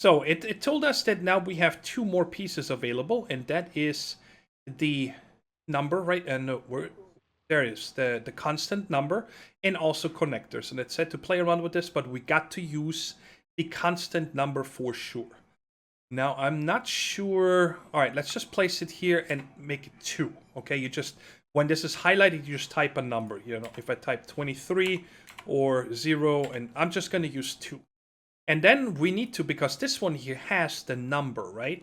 So it told us that now we have two more pieces available, and that is the number, right? And there it is, the constant number, and also connectors. And it said to play around with this, but we got to use the constant number for sure. Now, I'm not sure. All right, let's just place it here and make it 2. Okay, you just, when this is highlighted, you just type a number. You know, if I type 23 or 0, and I'm just going to use 2. And then we need to, because this one here has the number, right?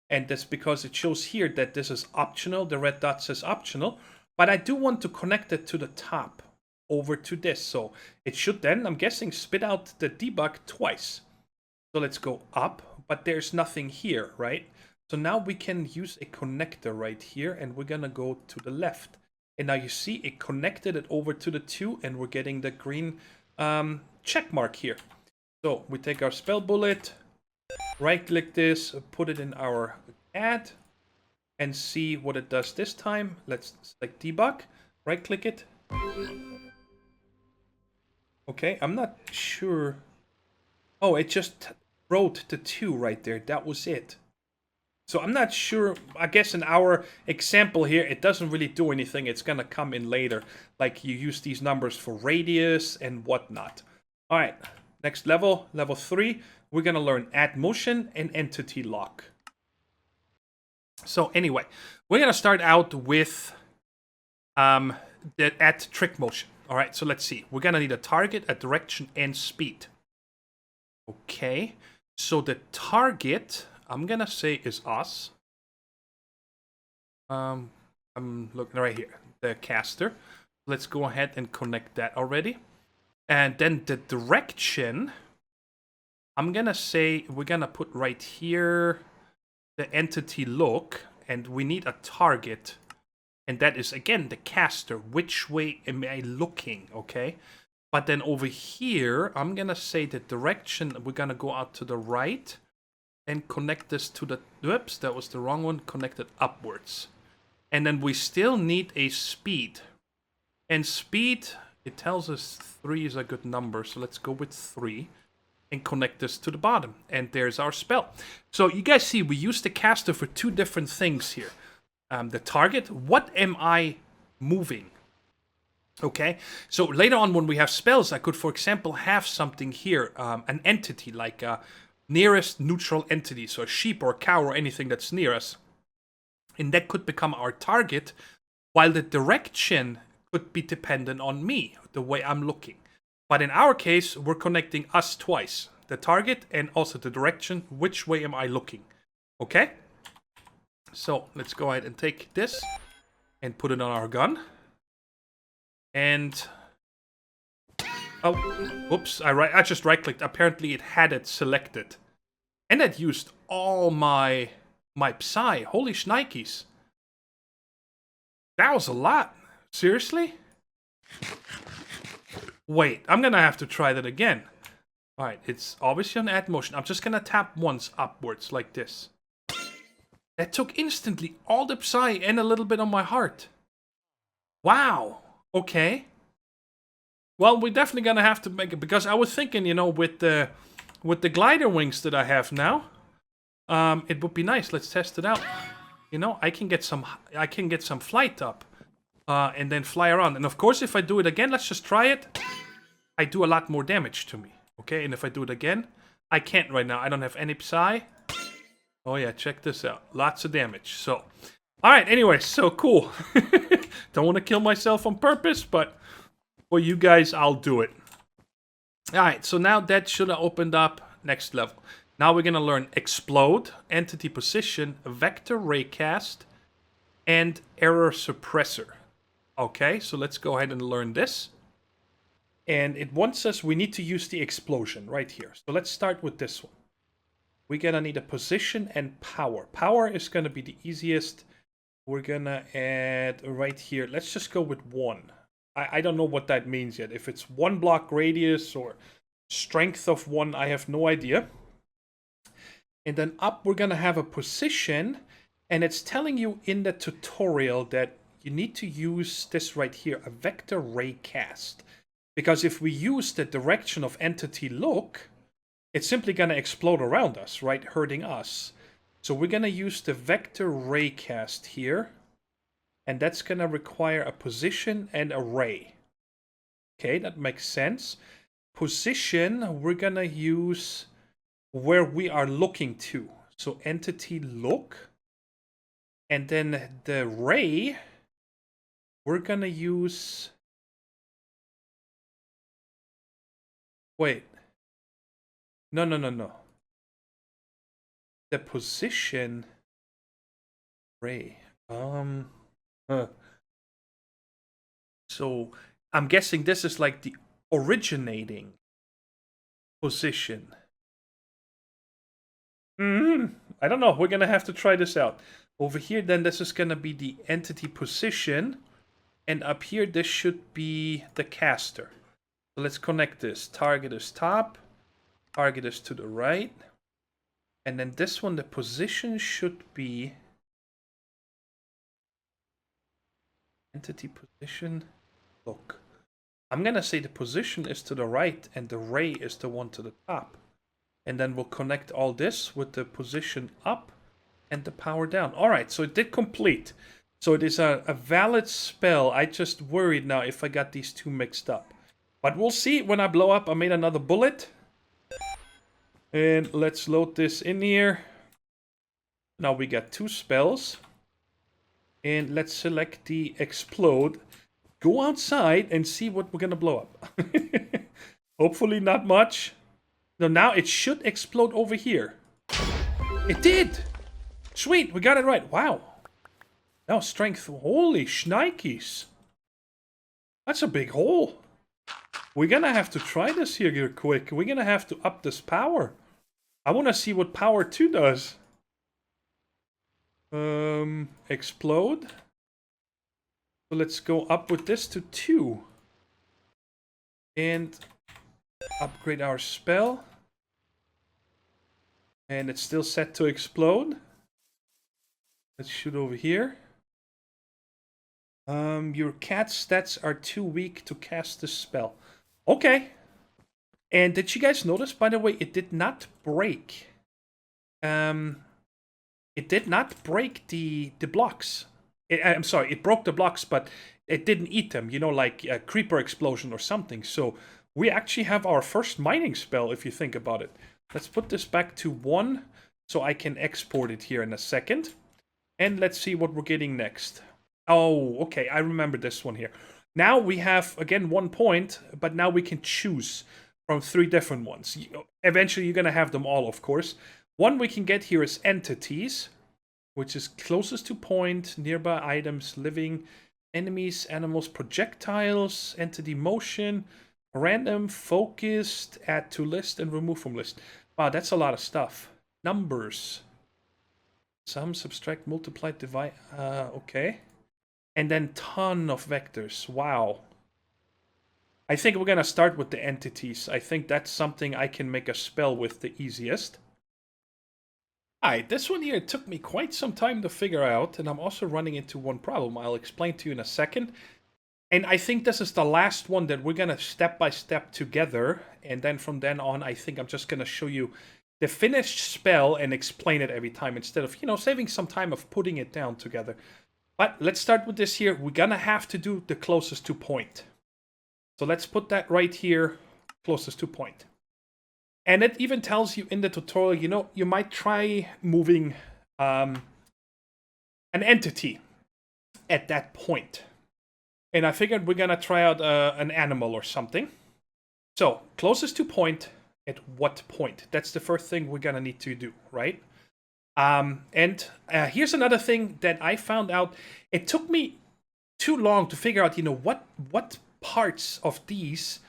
And that's because it shows here that this is optional. The red dot says optional. But I do want to connect it to the top over to this. So it should then, I'm guessing, spit out the debug twice. So let's go up, but there's nothing here, right? So now we can use a connector right here, and we're going to go to the left. And now you see it connected it over to the 2, and we're getting the green check mark here. So we take our spell bullet, right-click this, put it in our add, and see what it does this time. Let's select debug, right-click it. Okay, I'm not sure. Oh, it just wrote the 2 right there. That was it. So I'm not sure. I guess in our example here, it doesn't really do anything. It's going to come in later. Like you use these numbers for radius and whatnot. All right, next level, level 3. We're going to learn add motion and entity lock. So anyway, we're going to start out with the add trick motion. All right, so let's see. We're going to need a target, a direction, and speed. Okay, so the target, I'm going to say, is us. I'm looking right here, the caster. Let's go ahead and connect that already. And then the direction, I'm going to say we're going to put right here the entity look, and we need a target. And that is, again, the caster. Which way am I looking, okay? But then over here, I'm going to say the direction, we're going to go out to the right and connect this to the, whoops, that was the wrong one, connect it upwards. And then we still need a speed. And speed, it tells us 3 is a good number, so let's go with 3 and connect this to the bottom. And there's our spell. So you guys see, we use the caster for 2 different things here. The target, what am I moving? Okay, so later on when we have spells, I could, for example, have something here, an entity, like a nearest neutral entity, so a sheep or a cow or anything that's near us. And that could become our target, while the direction could be dependent on me, the way I'm looking. But in our case, we're connecting us twice, the target and also the direction, which way am I looking, okay? So let's go ahead and take this and put it on our gun. And, oh, whoops, I just right-clicked. Apparently it had it selected. And that used all my PSI. Holy shnikes. That was a lot. Seriously? Wait, I'm gonna have to try that again. Alright, it's obviously on add motion. I'm just gonna tap once upwards, like this. That took instantly all the PSI and a little bit on my heart. Wow. Okay. Well, we're definitely gonna have to make it, because I was thinking, you know, with the glider wings that I have now, it would be nice. Let's test it out. You know, I can get some flight up, and then fly around. And of course, if I do it again, let's just try it. I do a lot more damage to me. Okay, and if I do it again, I can't right now. I don't have any PSI. Oh yeah, check this out. Lots of damage. So, all right. Anyway, so cool. Don't want to kill myself on purpose, but for you guys, I'll do it. All right. So now that should have opened up next level. Now we're gonna learn explode, entity position, vector raycast, and error suppressor. Okay. So let's go ahead and learn this. And it wants us. We need to use the explosion right here. So let's start with this one. We're gonna need a position and power. Power is gonna be the easiest. We're gonna add right here. Let's just go with 1. I don't know what that means yet. If it's 1 block radius or strength of 1, I have no idea. And then up, we're gonna have a position. And it's telling you in the tutorial that you need to use this right here, a vector raycast. Because if we use the direction of entity look, it's simply going to explode around us, right? Hurting us. So we're going to use the vector ray cast here. And that's going to require a position and a ray. Okay, that makes sense. Position, we're going to use where we are looking to. So entity look. And then the ray, we're going to use... Wait. No. The position ray. So I'm guessing this is like the originating position. I don't know. We're gonna have to try this out. Over here, then this is gonna be the entity position, and up here this should be the caster. So let's connect this. Target is top, target is to the right, and then this one, the position should be entity position. Look, I'm gonna say the position is to the right and the ray is the one to the top. And then we'll connect all this with the position up and the power down. Alright, so it did complete. So it is a valid spell. I just worried now if I got these two mixed up. But we'll see when I blow up. I made another bullet. And let's load this in here. Now we got two spells. And let's select the explode. Go outside and see what we're gonna blow up. Hopefully not much. No, now it should explode over here. It did! Sweet, we got it right. Wow. Now strength. Holy shnikes. That's a big hole. We're gonna have to try this here quick. We're gonna have to up this power. I wanna see what power 2 does. Explode. So let's go up with this to 2. And upgrade our spell. And it's still set to explode. Let's shoot over here. Your cat stats are too weak to cast the spell. Okay. And did you guys notice, by the way, it did not break. It did not break the blocks. I'm sorry, it broke the blocks, but it didn't eat them. You know, like a creeper explosion or something. So we actually have our first mining spell, if you think about it. Let's put this back to 1, so I can export it here in a second. And let's see what we're getting next. Oh, okay, I remember this one here. Now we have, again, 1 point, but now we can choose from 3 different ones. Eventually, you're going to have them all, of course. One we can get here is entities, which is closest to point, nearby items, living enemies, animals, projectiles, entity motion, random, focused, add to list, and remove from list. Wow, that's a lot of stuff. Numbers. Sum, subtract, multiply, divide. Okay. And then ton of vectors. Wow. I think we're going to start with the entities. I think that's something I can make a spell with the easiest. Alright, this one here took me quite some time to figure out, and I'm also running into one problem. I'll explain to you in a second. And I think this is the last one that we're going to step by step together. And then from then on, I think I'm just going to show you the finished spell and explain it every time instead of, you know, saving some time of putting it down together. But let's start with this here. We're going to have to do the closest to point. So let's put that right here, closest to point. And it even tells you in the tutorial, you know, you might try moving an entity at that point. And I figured we're going to try out an animal or something. So, closest to point, at what point? That's the first thing we're going to need to do, right? Here's another thing that I found out. It took me too long to figure out, you know, what parts of these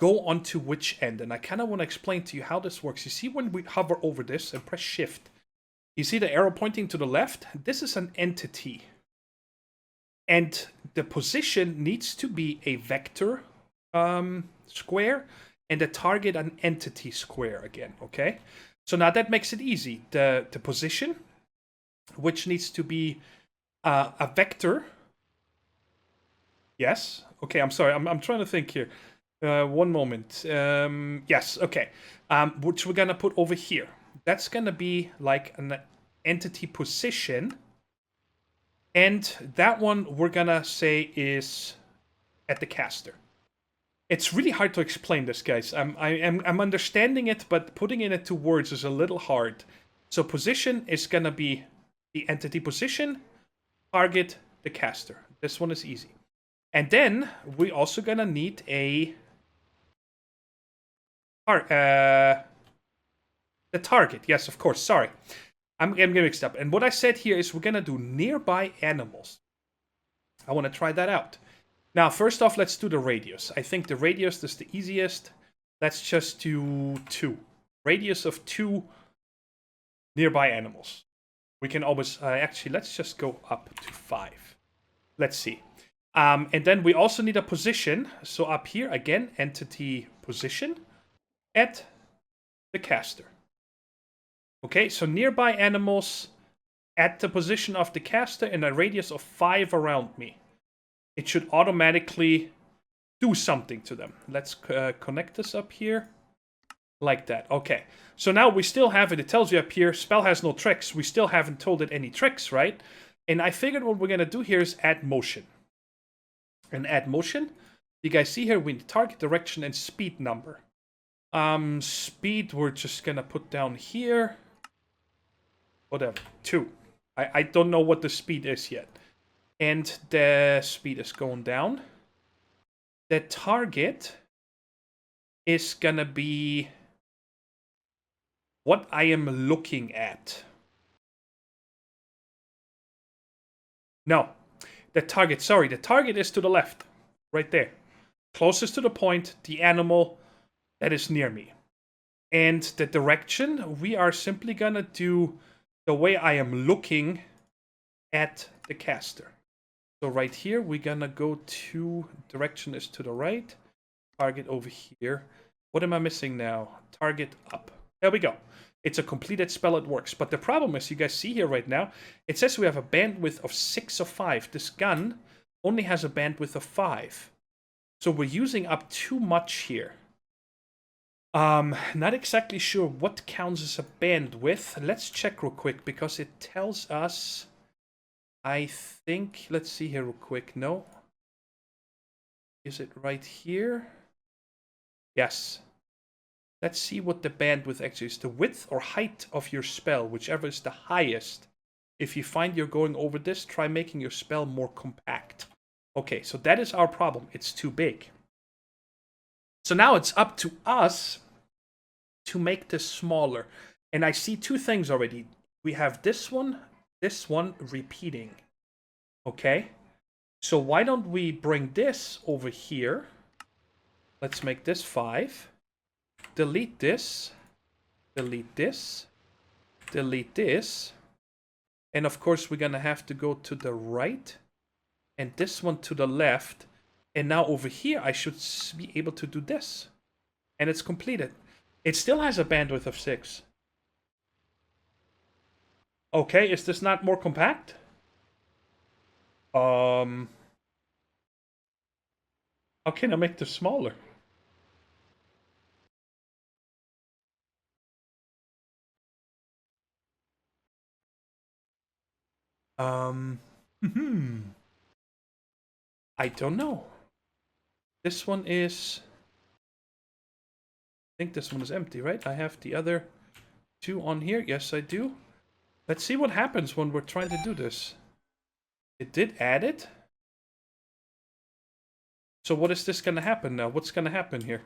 go onto which end. And I kind of want to explain to you how this works. You see when we hover over this and press shift, you see the arrow pointing to the left? This is an entity. And the position needs to be a vector square and the target an entity square again, okay? So now that makes it easy. The position, which needs to be a vector. Yes. Okay, I'm sorry. I'm trying to think here. One moment. Yes, okay. Which we're gonna put over here. That's gonna be like an entity position. And that one we're gonna say is at the caster. It's really hard to explain this, guys. I'm understanding it, but putting it into words is a little hard. So position is gonna be the entity position, target, the caster. This one is easy. And then we're also gonna need a the target. Yes, of course. Sorry, I'm getting mixed up. And what I said here is we're gonna do nearby animals. I want to try that out. Now, first off, let's do the radius. I think the radius is the easiest. Let's just do 2. Radius of 2 nearby animals. We can always... actually, let's just go up to 5. Let's see. And then we also need a position. So up here, again, entity position at the caster. Okay, so nearby animals at the position of the caster in a radius of 5 around me. It should automatically do something to them. Let's connect this up here. Like that. Okay. So now we still have it. It tells you up here, spell has no tricks. We still haven't told it any tricks, right? And I figured what we're going to do here is add motion. And add motion. You guys see here, we need target, direction, and speed number. Speed, we're just going to put down here. Whatever. 2. I don't know what the speed is yet. And the speed is going down. The target is gonna be what I am looking at. No, the target, sorry, the target is to the left. Right there. Closest to the point, the animal that is near me. And the direction, we are simply gonna do the way I am looking at the caster. So right here, we're gonna go to, direction is to the right, target over here. What am I missing now? Target up. There we go. It's a completed spell, it works. But the problem is, you guys see here right now, it says we have a bandwidth of 6 of 5. This gun only has a bandwidth of 5. So we're using up too much here. Not exactly sure what counts as a bandwidth. Let's check real quick, because it tells us... I think, let's see here real quick. No. Is it right here? Yes. Let's see what the bandwidth actually is. The width or height of your spell, whichever is the highest. If you find you're going over this, try making your spell more compact. Okay, so that is our problem. It's too big. So now it's up to us to make this smaller. And I see 2 things already. We have this one repeating. Okay? So why don't we bring this over here? Let's make this 5. Delete this. Delete this. Delete this. And of course we're gonna have to go to the right. And this one to the left. And now over here I should be able to do this. And it's completed. It still has a bandwidth of 6. Okay, is this not more compact? How can I make this smaller? I don't know. This one is... I think this one is empty, right? I have the other 2 on here. Yes, I do. Let's see what happens when we're trying to do this. It did add it. So what is this gonna happen now? What's gonna happen here?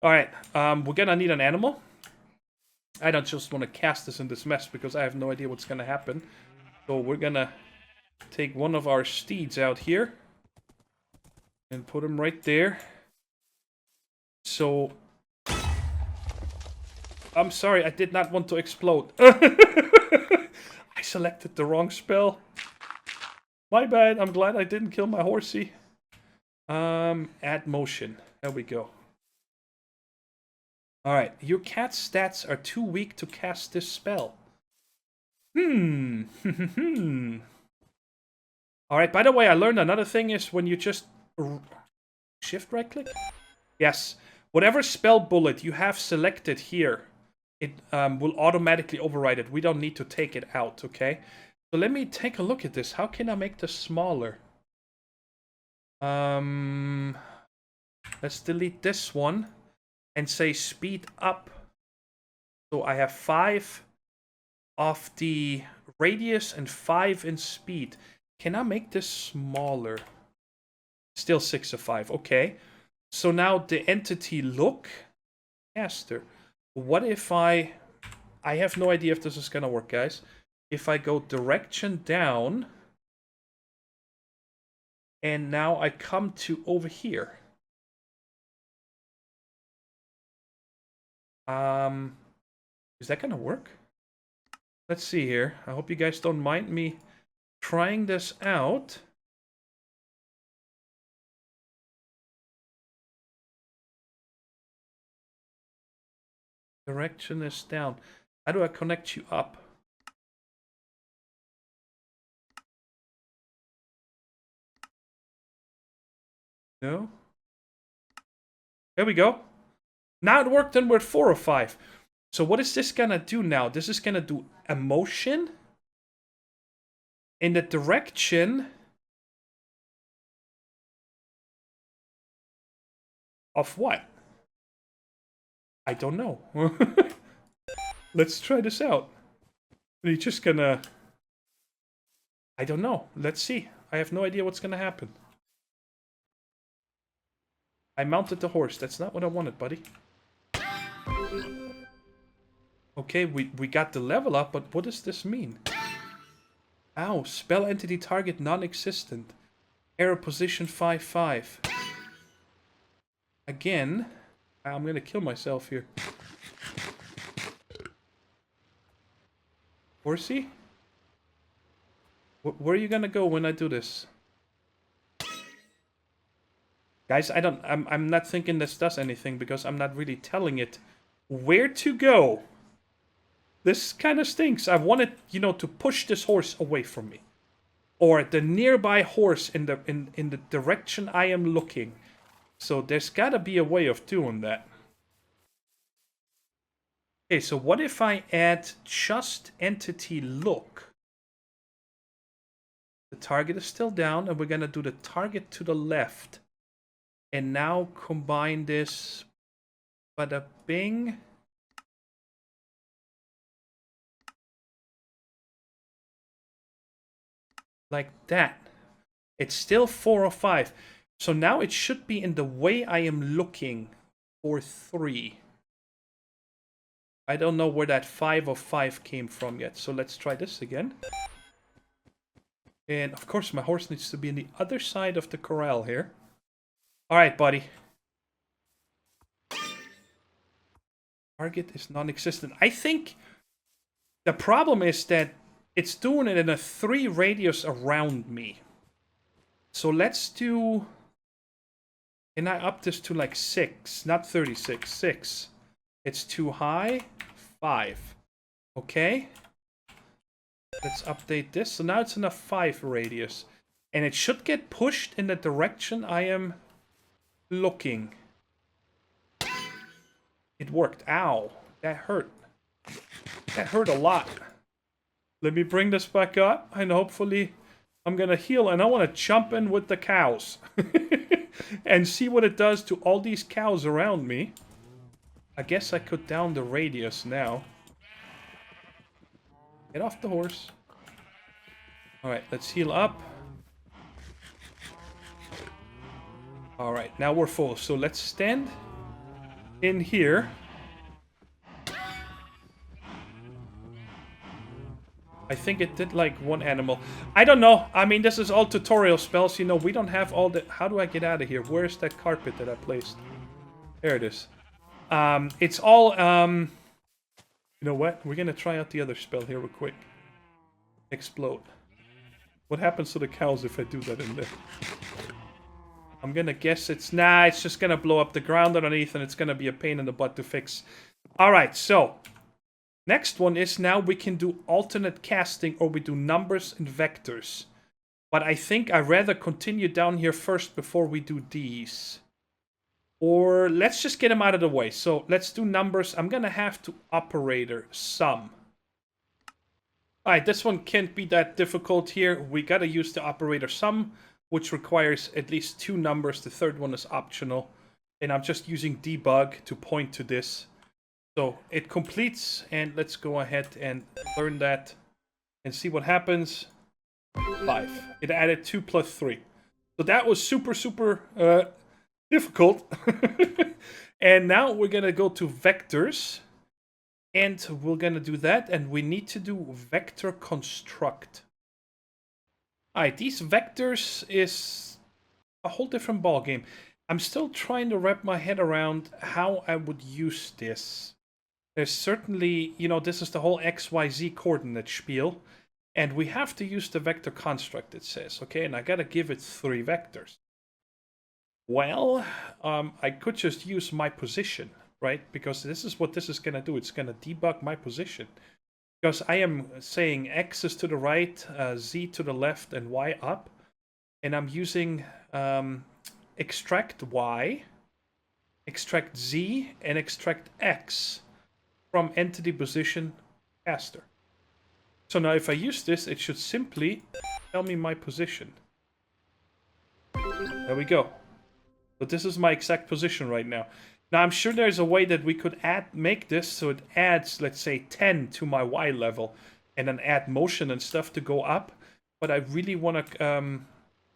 Alright, we're gonna need an animal. I don't just want to cast this in this mess because I have no idea what's gonna happen. So we're gonna take one of our steeds out here. And put him right there. So... I'm sorry, I did not want to explode. I selected the wrong spell. My bad, I'm glad I didn't kill my horsey. Add motion. There we go. Alright, your cat's stats are too weak to cast this spell. Alright, by the way, I learned another thing is when you just... Shift right click? Yes. Whatever spell bullet you have selected here, it will automatically override it. We don't need to take it out, okay? So let me take a look at this. How can I make this smaller? Let's delete this one and say speed up. So I have 5 of the radius and 5 in speed. Can I make this smaller? Still 6 of 5. Okay. So now the entity look caster. What if I have no idea if this is gonna work, guys. If I go direction down and now I come to over here. Is that gonna work? Let's see here. I hope you guys don't mind me trying this out. Direction is down. How do I connect you up? No? There we go. Now it worked and we're at 4 or 5. So what is this gonna do now? This is gonna do a motion in the direction of what? I don't know. Let's try this out. You're just gonna... I don't know. Let's see. I have no idea what's gonna happen. I mounted the horse. That's not what I wanted, buddy. Okay, we got the level up, but what does this mean? Ow, spell entity target non-existent. Error position 5-5. Again, I'm gonna kill myself here. Horsey? Where are you gonna go when I do this? Guys, I'm not thinking this does anything because I'm not really telling it where to go. This kind of stinks. I wanted, you know, to push this horse away from me. Or the nearby horse in the direction I am looking. So there's gotta be a way of doing that. Okay, so what if I add just entity look? The target is still down, and we're gonna do the target to the left. And now combine this, bada bing. Like that. It's still 4 or 5. So now it should be in the way I am looking for 3. I don't know where that 5 of 5 came from yet. So let's try this again. And of course my horse needs to be on the other side of the corral here. Alright, buddy. Target is non-existent. I think the problem is that it's doing it in a 3 radius around me. So let's do... Can I up this to like 6? Not 36, 6. It's too high. 5. Okay. Let's update this. So now it's in a 5 radius. And it should get pushed in the direction I am looking. It worked. Ow. That hurt. That hurt a lot. Let me bring this back up, and hopefully I'm gonna heal. And I want to jump in with the cows. And see what it does to all these cows around me. I guess I could down the radius now. Get off the horse. Alright, let's heal up. Alright, now we're full. So let's stand in here. I think it did like 1 animal. I don't know. I mean, this is all tutorial spells. You know, we don't have all the... How do I get out of here? Where's that carpet that I placed? There it is. It's all... You know what? We're going to try out the other spell here real quick. Explode. What happens to the cows if I do that in there? I'm going to guess it's... Nah, it's just going to blow up the ground underneath and it's going to be a pain in the butt to fix. Alright, so... Next one is now we can do alternate casting or we do numbers and vectors. But I think I'd rather continue down here first before we do these. Or let's just get them out of the way. So let's do numbers. I'm going to have to operator sum. All right, this one can't be that difficult here. We got to use the operator sum, which requires at least 2 numbers. The third one is optional. And I'm just using debug to point to this. So it completes, and let's go ahead and learn that and see what happens. 5. It added 2 plus 3. So that was super difficult. And now we're going to go to vectors. And we're going to do that. And we need to do vector construct. Alright, these vectors is a whole different ballgame. I'm still trying to wrap my head around how I would use this. There's certainly, you know, this is the whole XYZ coordinate spiel. And we have to use the vector construct, it says. Okay, and I got to give it 3 vectors. Well, I could just use my position, right? Because this is what this is going to do. It's going to debug my position. Because I am saying X is to the right, Z to the left, and Y up. And I'm using extract Y, extract Z, and extract X from entity position caster. So now if I use this, it should simply tell me my position. There we go. But this is my exact position right now. Now I'm sure there's a way that we could make this so it adds, let's say, 10 to my Y level. And then add motion and stuff to go up. But I really want to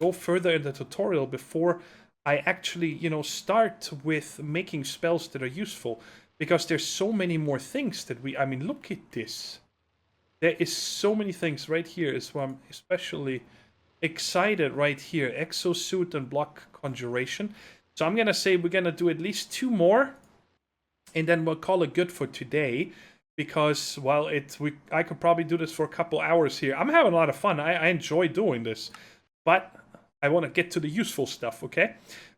go further in the tutorial before I actually, you know, start with making spells that are useful. Because there's so many more things that I mean, look at this. There is so many things right here. Is why I'm especially excited right here. Exosuit and block conjuration. So I'm going to say we're going to do at least 2 more. And then we'll call it good for today. Because, well, I could probably do this for a couple hours here. I'm having a lot of fun. I enjoy doing this. But I want to get to the useful stuff, okay?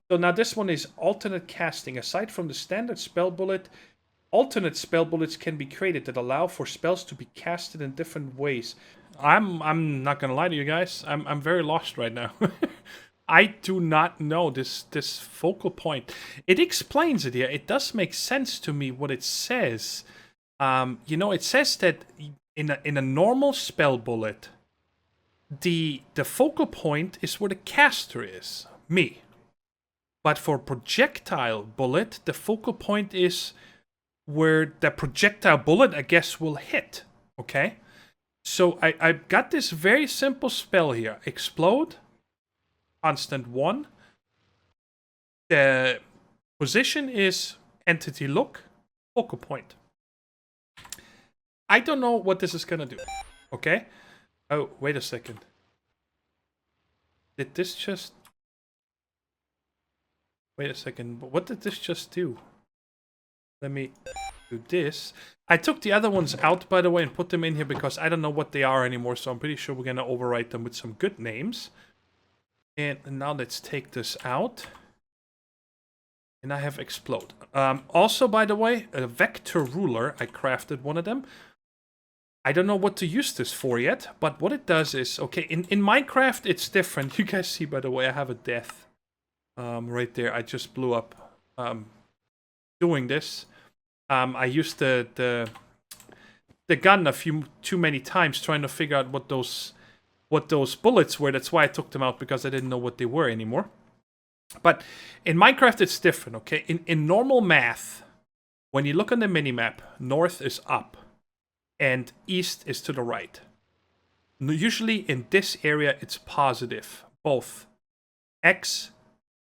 So now this one is alternate casting. Aside from the standard spell bullet, alternate spell bullets can be created that allow for spells to be casted in different ways. I'm not gonna lie to you guys. I'm very lost right now. I do not know this focal point. It explains it here. It does make sense to me what it says. You know, it says that in a normal spell bullet, the focal point is where the caster is, me. But for projectile bullet, the focal point is where the projectile bullet, I guess, will hit. Okay? So I've got this very simple spell here. Explode. Constant 1. The position is entity look. Focal point. I don't know what this is going to do. Okay? Oh, wait a second. Did this just... Wait a second. What did this just do? Let me do this. I took the other ones out, by the way, and put them in here because I don't know what they are anymore. So I'm pretty sure we're going to overwrite them with some good names. And now let's take this out. And I have explode. Also, by the way, a vector ruler. I crafted one of them. I don't know what to use this for yet. But what it does is... Okay, in Minecraft, it's different. You guys see, by the way, I have a death. Right there. I just blew up. Doing this. I used the gun too many times trying to figure out what those bullets were. That's why I took them out, because I didn't know what they were anymore. But in Minecraft it's different, okay? In normal math, when you look on the minimap, north is up and east is to the right. Usually in this area it's positive, both X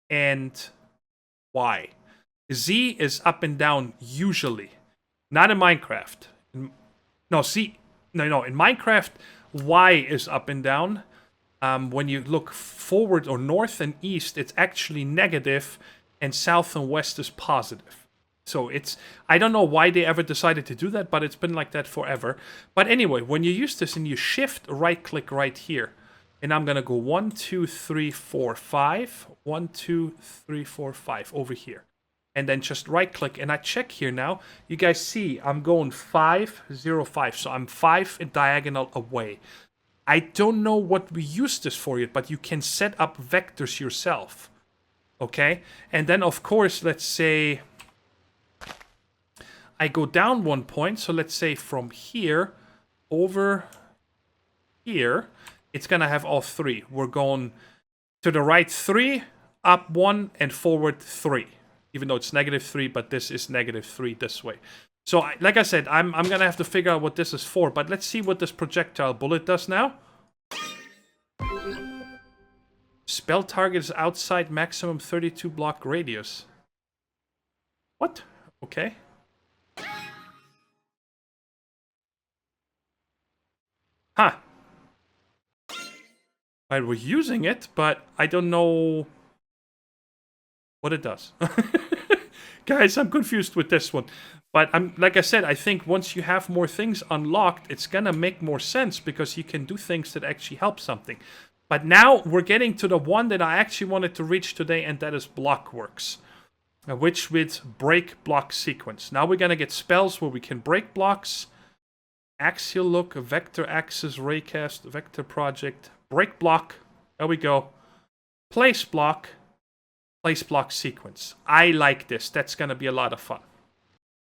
and Y. Z is up and down usually. Not in Minecraft. In Minecraft, Y is up and down. When you look forward or north and east, it's actually negative, and south and west is positive. So I don't know why they ever decided to do that, but it's been like that forever. But anyway, when you use this and you shift right click right here, and I'm gonna go 1, 2, 3, 4, 5, 1, 2, 3, 4, 5 over here. And then just right click, and I check here now. You guys see I'm going 5, 0, 5. So I'm 5 in diagonal away. I don't know what we use this for yet, but you can set up vectors yourself. Okay, and then of course, let's say I go down 1 point. So let's say from here over here, it's gonna have all 3. We're going to the right 3, up 1, and forward 3. Even though it's -3, but this is -3 this way. So, like I said, I'm gonna have to figure out what this is for. But let's see what this projectile bullet does now. Spell target is outside maximum 32 block radius. What? Okay. Huh. Right, we're using it, but I don't know what it does. Guys, I'm confused with this one. But like I said, I think once you have more things unlocked, it's gonna make more sense because you can do things that actually help something. But now we're getting to the one that I actually wanted to reach today, and that is Blockworks, which with break block sequence. Now we're gonna get spells where we can break blocks, axial look, vector axis, raycast, vector project, break block. There we go. Place block sequence. I like this. That's gonna be a lot of fun.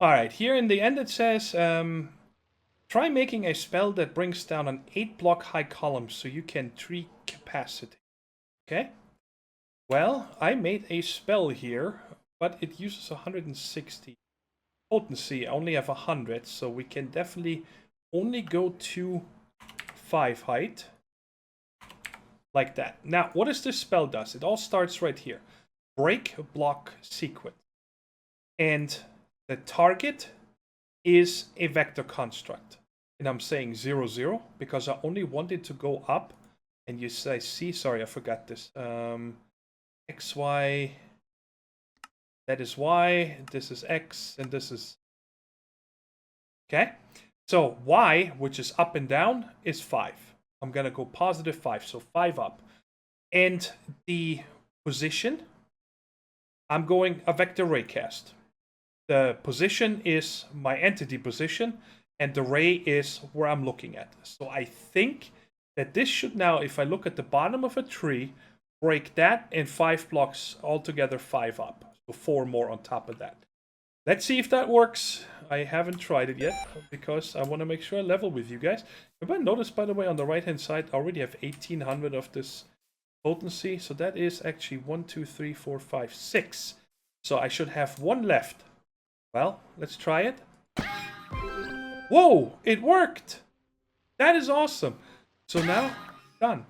All right, here in the end it says, try making a spell that brings down an 8-block high column so you can 3 capacity. Okay. Well, I made a spell here, but it uses 160 potency. I only have 100, so we can definitely only go to 5 height. Like that. Now, what does this spell does? It all starts right here. Break block sequence. And the target is a vector construct. And I'm saying 0, 0 because I only wanted to go up. And you say, see, sorry, I forgot this. X, Y, that is Y, this is X, and this is... Okay? So Y, which is up and down, is 5. I'm going to go positive 5, so 5 up. And the position, I'm going a vector raycast. The position is my entity position, and the ray is where I'm looking at. So I think that this should now, if I look at the bottom of a tree, break that in 5 blocks, altogether 5 up. So 4 more on top of that. Let's see if that works. I haven't tried it yet because I want to make sure I level with you guys. If I notice, by the way, on the right hand side, I already have 1800 of this potency. So that is actually 1, 2, 3, 4, 5, 6. So I should have 1 left. Well, let's try it. Whoa, it worked. That is awesome. So now, done.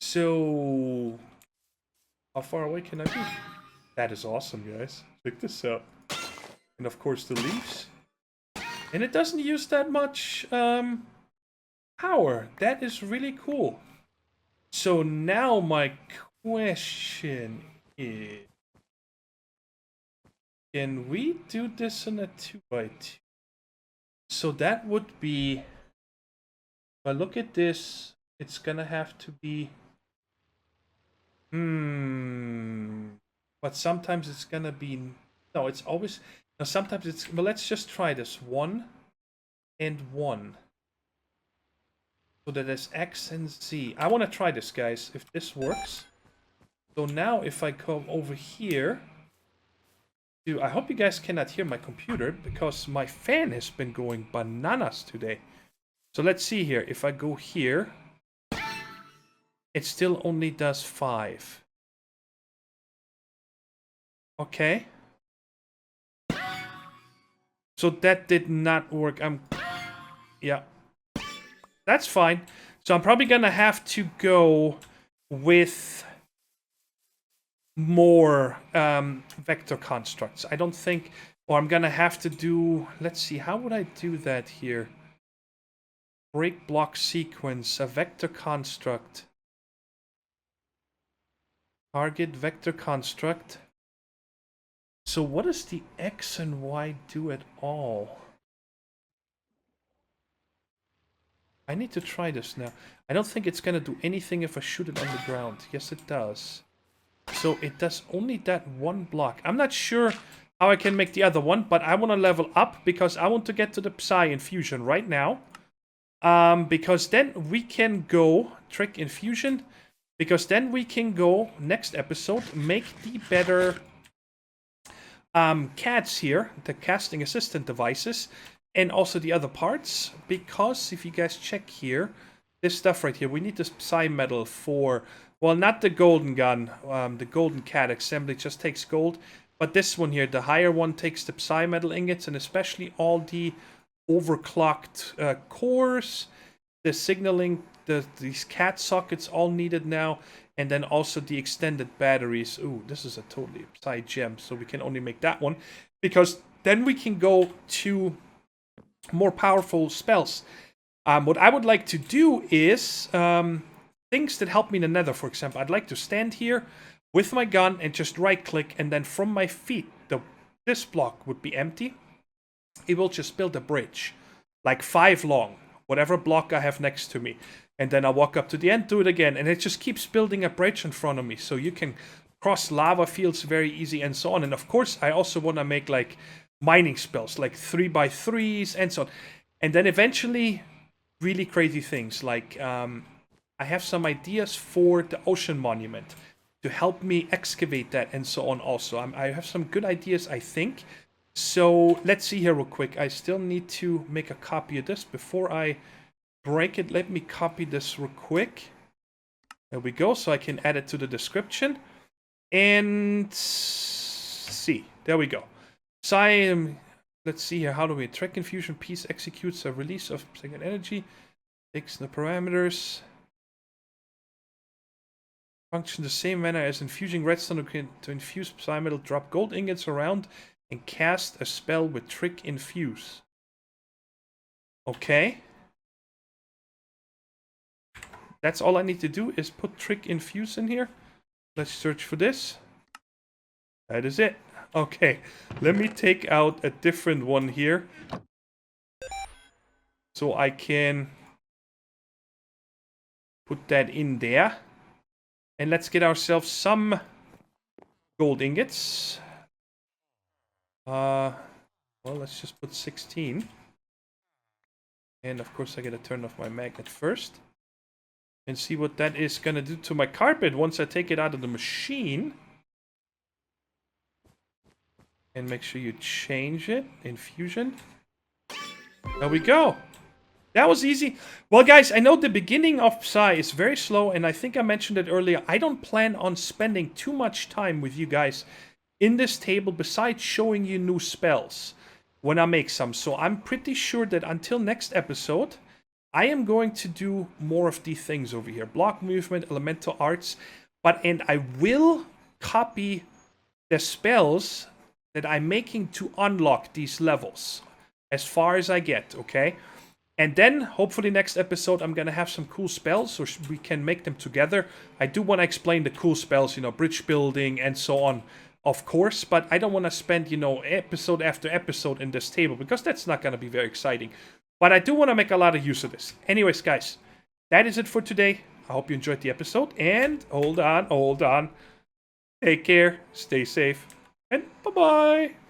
So, how far away can I be? That is awesome, guys. Check this out. And of course the leaves. And it doesn't use that much power. That is really cool. So now my question is, can we do this in a 2x2? So that would be, if I look at this, it's gonna have to be, but sometimes it's gonna be, no, it's always, no, sometimes it's, well, let's just try this, 1 and 1. So that is X and Z. I want to try this, guys, if this works. So now if I come over here, I hope you guys cannot hear my computer because my fan has been going bananas today. So let's see here. If I go here, it still only does 5. Okay. So that did not work. Yeah. That's fine. So I'm probably gonna have to go with more vector constructs. I don't think, or I'm gonna have to do, let's see, how would I do that here? Break block sequence, a vector construct. Target vector construct. So what does the X and Y do at all? I need to try this now. I don't think it's gonna do anything if I shoot it on the ground. Yes, it does. So it does only that 1 block. I'm not sure how I can make the other one, but I want to level up because I want to get to the PSI infusion right now. Because then we can go trick infusion. Because then we can go, next episode, make the better CADs here, the casting assistant devices, and also the other parts. Because if you guys check here, this stuff right here, we need this Psi metal for, well, not the golden gun, the golden CAD assembly just takes gold, but this one here, the higher one, takes the Psi metal ingots, and especially all the overclocked cores, the signaling, these CAD sockets all needed now, and then also the extended batteries. Ooh, this is a totally Psi gem, so we can only make that one, because then we can go to more powerful spells. What I would like to do is things that help me in the nether, for example. I'd like to stand here with my gun and just right-click, and then from my feet, this block would be empty. It will just build a bridge, like 5 long, whatever block I have next to me. And then I'll walk up to the end, do it again, and it just keeps building a bridge in front of me. So you can cross lava fields very easy and so on. And of course, I also want to make like mining spells, like 3x3s and so on. And then eventually, really crazy things, like I have some ideas for the ocean monument to help me excavate that and so on also. I have some good ideas, I think. So let's see here real quick. I still need to make a copy of this before I break it. Let me copy this real quick. There we go, so I can add it to the description. And see, there we go. So I am, let's see here, how do we track infusion piece executes a release of second energy, takes the parameters, function the same manner as infusing redstone to infuse psi metal, drop gold ingots around, and cast a spell with trick infuse. Okay. That's all I need to do is put trick infuse in here. Let's search for this. That is it. Okay, let me take out a different one here, so I can put that in there. And let's get ourselves some gold ingots. Well, let's just put 16. And of course I gotta turn off my magnet first. And see what that is gonna do to my carpet once I take it out of the machine. And make sure you change it. Infusion. There we go. That was easy. Well, guys, I know the beginning of Psi is very slow, and I think I mentioned it earlier. I don't plan on spending too much time with you guys in this table besides showing you new spells when I make some. So I'm pretty sure that until next episode, I am going to do more of these things over here. Block movement, elemental arts. And I will copy the spells that I'm making to unlock these levels as far as I get, okay? And then, hopefully next episode, I'm going to have some cool spells so we can make them together. I do want to explain the cool spells, you know, bridge building and so on, of course. But I don't want to spend, you know, episode after episode in this table, because that's not going to be very exciting. But I do want to make a lot of use of this. Anyways, guys, that is it for today. I hope you enjoyed the episode. And hold on. Take care, stay safe, and bye-bye.